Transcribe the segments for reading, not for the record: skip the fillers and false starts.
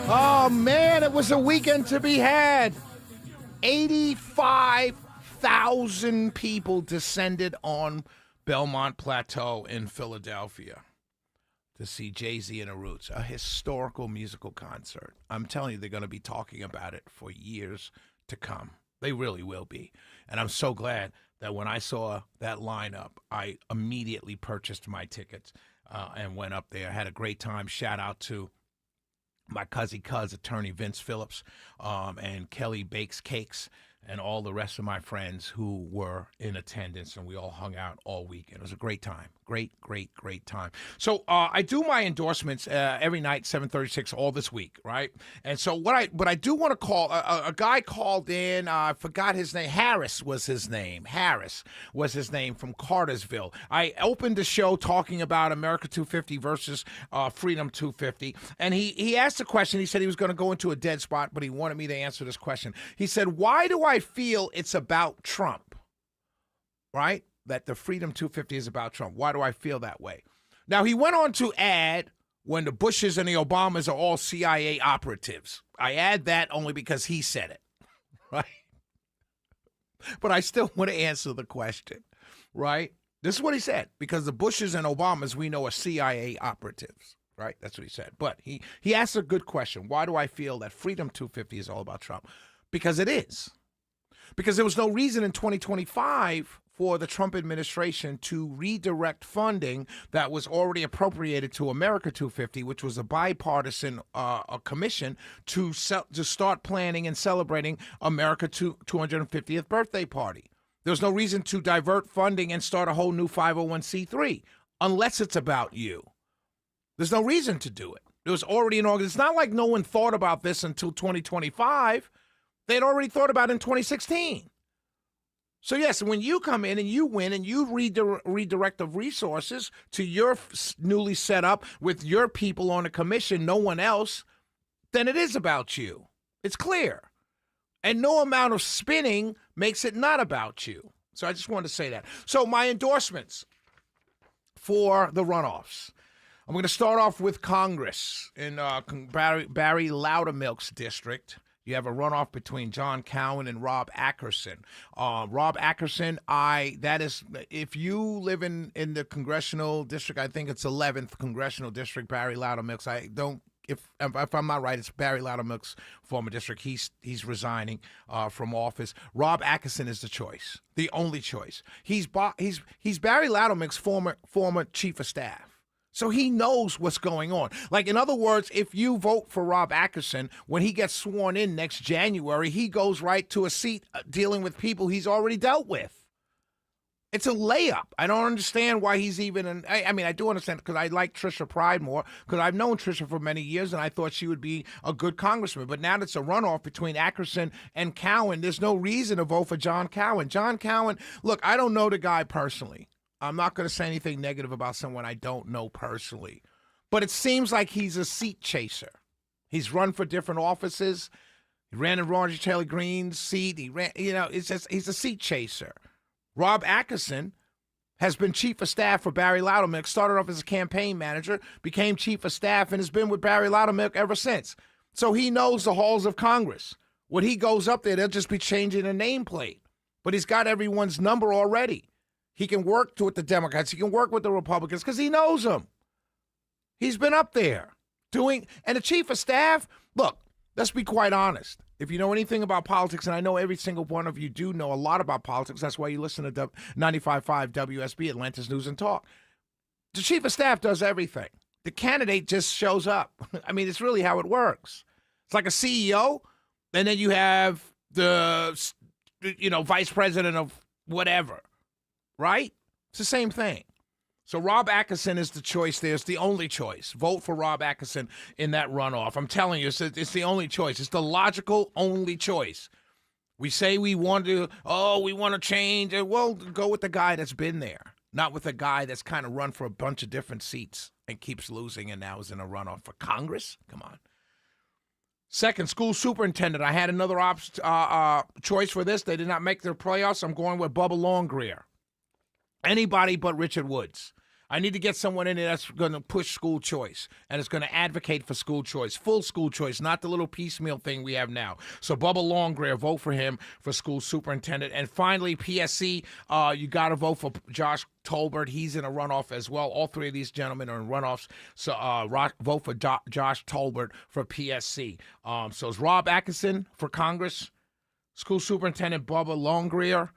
Oh, man, it was a weekend to be had. 85,000 people descended on Belmont Plateau in Philadelphia to see Jay-Z and the Roots, a historical musical concert. I'm telling you, they're going to be talking about it for years to come. They really will be. And I'm so glad that when I saw that lineup, I immediately purchased my tickets and went up there. I had a great time. Shout out to my cuz attorney Vince Phillips and Kelly Bakes Cakes and all the rest of my friends who were in attendance, and we all hung out all weekend. It was a great time. Great time. So I do my endorsements every night, 7:36, all this week, right? And so what I do want to call, a guy called in, I forgot his name, Harris was his name from Cartersville. I opened the show talking about America 250 versus Freedom 250, and he asked a question. He said he was going to go into a dead spot, but he wanted me to answer this question. He said, why do I feel it's about Trump, right? That the Freedom 250 is about Trump. Why do I feel that way? Now, he went on to add, when the Bushes and the Obamas are all CIA operatives. I add that only because he said it, right? But I still want to answer the question, right? This is what he said, because the Bushes and Obamas we know are CIA operatives, right? That's what he said. But he asked a good question. Why do I feel that Freedom 250 is all about Trump? Because it is. Because there was no reason in 2025 for the Trump administration to redirect funding that was already appropriated to America 250, which was a bipartisan commission to start planning and celebrating America 250th birthday party. There's no reason to divert funding and start a whole new 501c3 unless it's about you. There's no reason to do it. There was already an organization. It's not like no one thought about this until 2025. They'd already thought about it in 2016. So, yes, when you come in and you win and you redirect the resources to your newly set up with your people on a commission, no one else, then it is about you. It's clear. And no amount of spinning makes it not about you. So I just wanted to say that. So my endorsements for the runoffs. I'm going to start off with Congress in Barry Loudermilk's district. You have a runoff between John Cowan and Rob Adkerson. Rob Adkerson, if you live in the congressional district, I think it's 11th congressional district, Barry Loudermilk's. If I'm not right, it's Barry Loudermilk's former district. He's resigning from office. Rob Adkerson is the choice, the only choice. He's Barry Loudermilk's former chief of staff. So he knows what's going on. Like, in other words, if you vote for Rob Adkerson, when he gets sworn in next January, he goes right to a seat dealing with people he's already dealt with. It's a layup. I don't understand why he's even I mean, I do understand because I like Trisha Pride more because I've known Trisha for many years and I thought she would be a good congressman. But now it's a runoff between Adkerson and Cowan. There's no reason to vote for John Cowan. John Cowan, look, I don't know the guy personally. I'm not going to say anything negative about someone I don't know personally. But it seems like he's a seat chaser. He's run for different offices. He ran in Roger Taylor Greene's seat. It's just he's a seat chaser. Rob Adkerson has been chief of staff for Barry Loudermilk, started off as a campaign manager, became chief of staff, and has been with Barry Loudermilk ever since. So he knows the halls of Congress. When he goes up there, they'll just be changing a nameplate. But he's got everyone's number already. He can work with the Democrats. He can work with the Republicans because he knows them. He's been up there doing, and the chief of staff, look, let's be quite honest. If you know anything about politics, and I know every single one of you do know a lot about politics, that's why you listen to 95.5 WSB, Atlanta's News and Talk. The chief of staff does everything. The candidate just shows up. I mean, it's really how it works. It's like a CEO, and then you have the, vice president of whatever. Right? It's the same thing. So Rob Adkerson is the choice there. It's the only choice. Vote for Rob Adkerson in that runoff. I'm telling you, it's the only choice. It's the logical only choice. We say we want to change. Well, go with the guy that's been there, not with a guy that's kind of run for a bunch of different seats and keeps losing and now is in a runoff for Congress. Come on. Second, school superintendent. I had another choice for this. They did not make their playoffs. I'm going with Bubba Longgrear. Anybody but Richard Woods. I need to get someone in there that's going to push school choice and is going to advocate for school choice, full school choice, not the little piecemeal thing we have now. So Bubba Longgrear, vote for him for school superintendent. And finally, PSC, you got to vote for Josh Tolbert. He's in a runoff as well. All three of these gentlemen are in runoffs. So vote for Josh Tolbert for PSC. So it's Rob Adkerson for Congress, school superintendent Bubba Longgrear.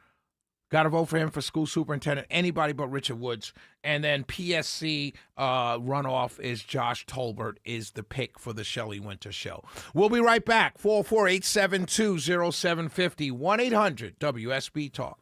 Got to vote for him for school superintendent, anybody but Richard Woods. And then PSC runoff is Josh Tolbert is the pick for the Shelley Wynter show. We'll be right back. 448-720-0750, 1-800-WSB Talk.